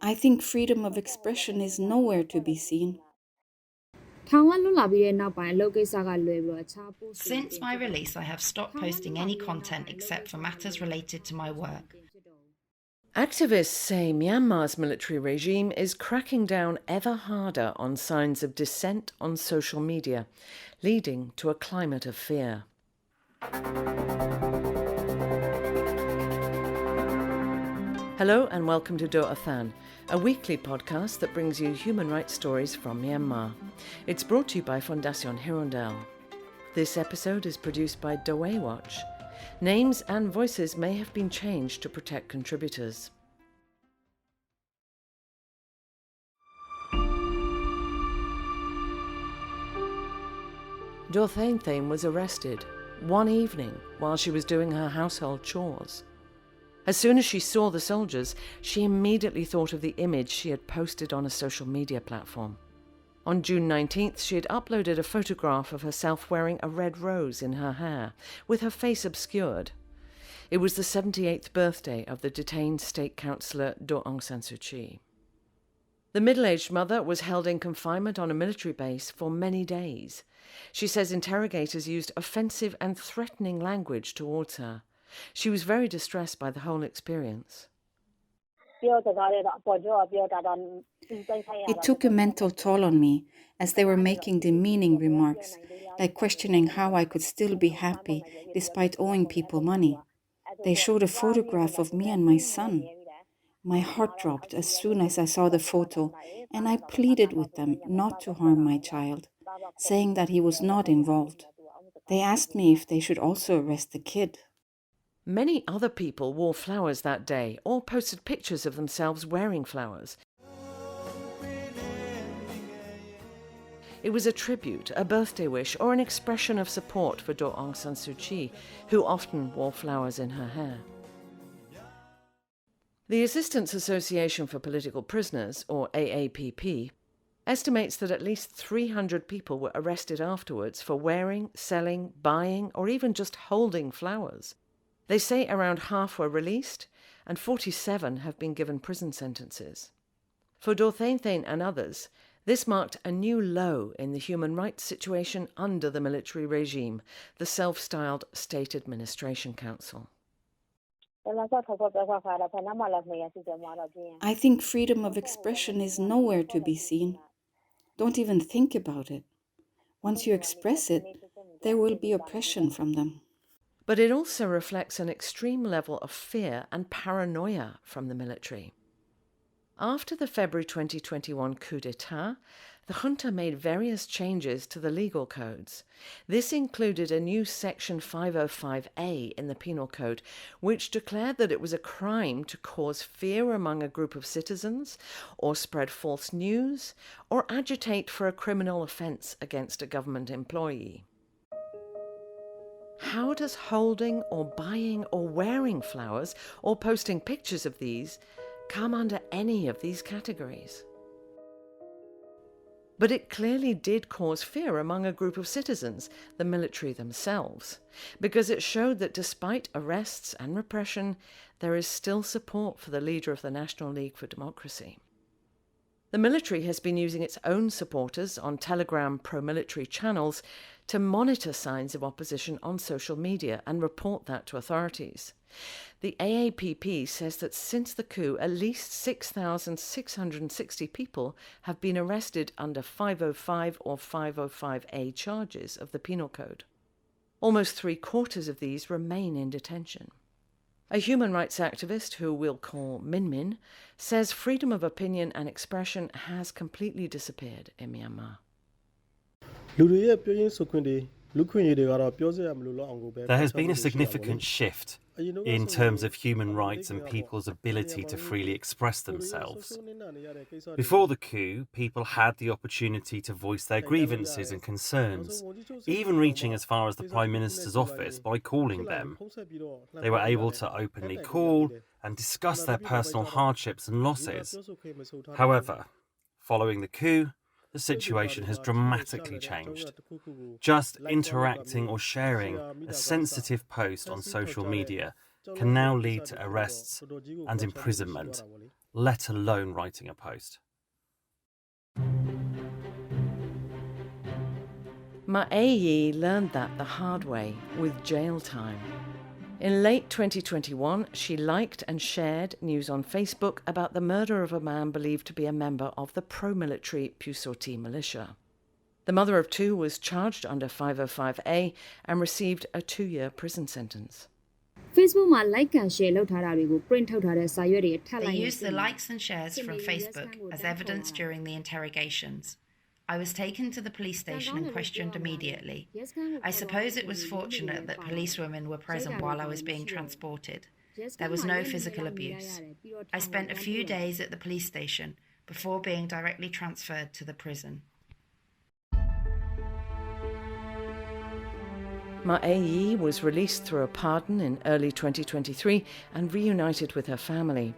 I think freedom of expression is nowhere to be seen. Since my release, I have stopped posting any content except for matters related to my work. Activists say Myanmar's military regime is cracking down ever harder on signs of dissent on social media, leading to a climate of fear. Hello and welcome to Do Athan, a weekly podcast that brings you human rights stories from Myanmar. It's brought to you by Fondation Hirondelle. This episode is produced by Doe Watch. Names and voices may have been changed to protect contributors. Dorthain was arrested one evening while she was doing her household chores. As soon as she saw the soldiers, she immediately thought of the image she had posted on a social media platform. On June 19th, she had uploaded a photograph of herself wearing a red rose in her hair, with her face obscured. It was the 78th birthday of the detained state councillor Daw Aung San Suu Kyi. The middle-aged mother was held in confinement on a military base for many days. She says interrogators used offensive and threatening language towards her. She was very distressed by the whole experience. It took a mental toll on me as they were making demeaning remarks, like questioning how I could still be happy despite owing people money. They showed a photograph of me and my son. My heart dropped as soon as I saw the photo, and I pleaded with them not to harm my child, saying that he was not involved. They asked me if they should also arrest the kid. Many other people wore flowers that day or posted pictures of themselves wearing flowers. It was a tribute, a birthday wish, or an expression of support for Daw Aung San Suu Kyi, who often wore flowers in her hair. The Assistance Association for Political Prisoners, or AAPP, estimates that at least 300 people were arrested afterwards for wearing, selling, buying, or even just holding flowers. They say around half were released, and 47 have been given prison sentences. For Dorthain and others, this marked a new low in the human rights situation under the military regime, the self-styled State Administration Council. I think freedom of expression is nowhere to be seen. Don't even think about it. Once you express it, there will be oppression from them. But it also reflects an extreme level of fear and paranoia from the military. After the February 2021 coup d'etat, the junta made various changes to the legal codes. This included a new Section 505A in the Penal Code, which declared that it was a crime to cause fear among a group of citizens, or spread false news, or agitate for a criminal offence against a government employee. How does holding or buying or wearing flowers or posting pictures of these come under any of these categories? But it clearly did cause fear among a group of citizens, the military themselves, because it showed that despite arrests and repression, there is still support for the leader of the National League for Democracy. The military has been using its own supporters on Telegram pro-military channels to monitor signs of opposition on social media and report that to authorities. The AAPP says that since the coup, at least 6,660 people have been arrested under 505 or 505A charges of the Penal Code. Almost 3/4 of these remain in detention. A human rights activist, who we'll call Min Min, says freedom of opinion and expression has completely disappeared in Myanmar. There has been a significant shift in terms of human rights and people's ability to freely express themselves. Before the coup, people had the opportunity to voice their grievances and concerns, even reaching as far as the Prime Minister's office by calling them. They were able to openly call and discuss their personal hardships and losses. However, following the coup, the situation has dramatically changed. Just interacting or sharing a sensitive post on social media can now lead to arrests and imprisonment, let alone writing a post. Ma Yi learned that the hard way with jail time. In late 2021, she liked and shared news on Facebook about the murder of a man believed to be a member of the pro-military Pusoti militia. The mother of two was charged under 505A and received a 2-year prison sentence. Facebook မှာ like and share လုပ်ထားတာတွေကို print ထုတ်ထားတဲ့စာရွက်တွေထပ်လိုက် They used the likes and shares from Facebook as evidence during the interrogations. I was taken to the police station and questioned immediately. I suppose it was fortunate that policewomen were present while I was being transported. There was no physical abuse. I spent a few days at the police station before being directly transferred to the prison. Ma Yi was released through a pardon in early 2023 and reunited with her family.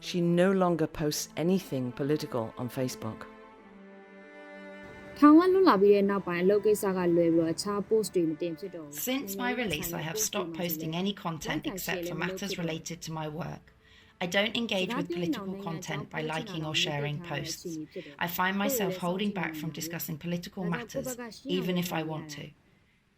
She no longer posts anything political on Facebook. ထောင်ကလွတ်လာပြီးတဲ့နောက်ပိုင်းအလုပ်ကိစ္စကလွယ်ပြီးတော့အခြား post တွေမတင်ဖြစ်တော့ဘူး Since my release, I have stopped posting any content except for matters related to my work. I don't engage with political content by liking or sharing posts. I find myself holding back from discussing political matters, even if I want to.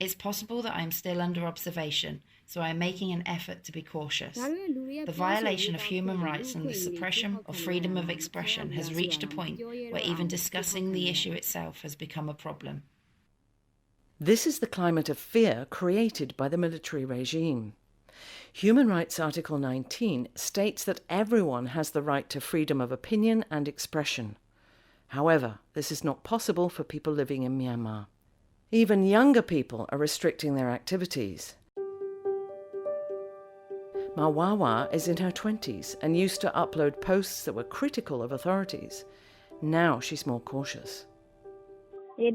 It's possible that I'm still under observation, so I'm making an effort to be cautious. The violation of human rights and the suppression of freedom of expression has reached a point where even discussing the issue itself has become a problem. This is the climate of fear created by the military regime. Human Rights Article 19 states that everyone has the right to freedom of opinion and expression. However, this is not possible for people living in Myanmar. Even younger people are restricting their activities. Ma Wawa is in her 20s and used to upload posts that were critical of authorities. Now she's more cautious. I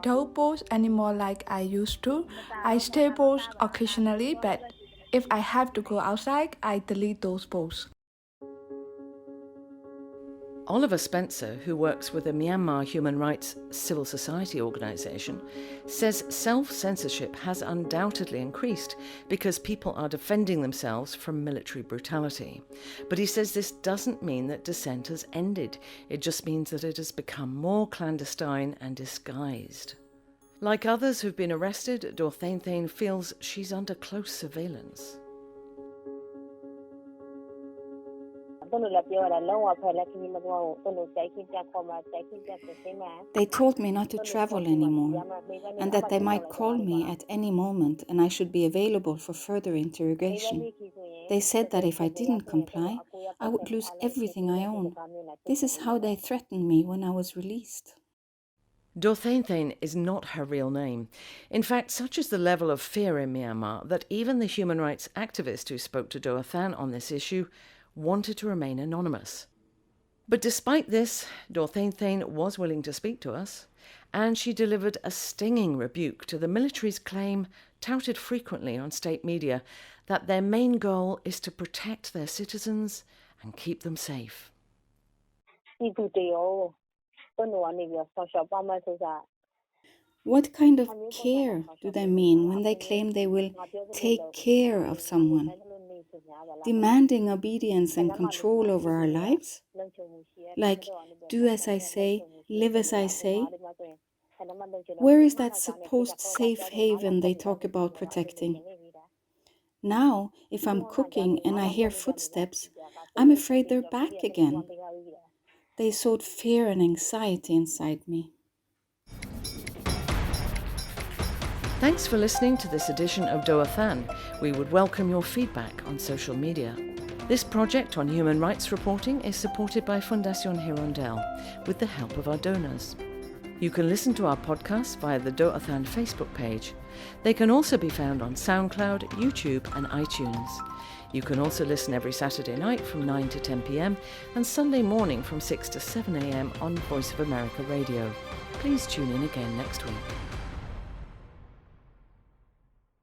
don't post anymore like I used to. I still post occasionally, but if I have to go outside, I delete those posts. Oliver Spencer, who works with the Myanmar Human Rights Civil Society organisation, says self-censorship has undoubtedly increased because people are defending themselves from military brutality. But he says this doesn't mean that dissent has ended. It just means that it has become more clandestine and disguised. Like others who've been arrested, Dorthain feels she's under close surveillance. They told me not to travel anymore and that they might call me at any moment and I should be available for further interrogation. They said that if I didn't comply, I would lose everything I own. This is how they threatened me when I was released. Dorthain is not her real name. In fact, such is the level of fear in Myanmar that even the human rights activist who spoke to Dorthain on this issue wanted to remain anonymous. But despite this, Dorthain was willing to speak to us, and she delivered a stinging rebuke to the military's claim, touted frequently on state media, that their main goal is to protect their citizens and keep them safe. What kind of care do they mean when they claim they will take care of someone? Demanding obedience and control over our lives? Like, do as I say, live as I say? Where is that supposed safe haven they talk about protecting? Now, if I'm cooking and I hear footsteps, I'm afraid they're back again. They sowed fear and anxiety inside me. Thanks for listening to this edition of Dorthain. We would welcome your feedback on social media. This project on human rights reporting is supported by Fundación Hirondelle with the help of our donors. You can listen to our podcasts via the Dorthain Facebook page. They can also be found on SoundCloud, YouTube and iTunes. You can also listen every Saturday night from 9 to 10 p.m. and Sunday morning from 6 to 7 a.m. on Voice of America Radio. Please tune in again next week.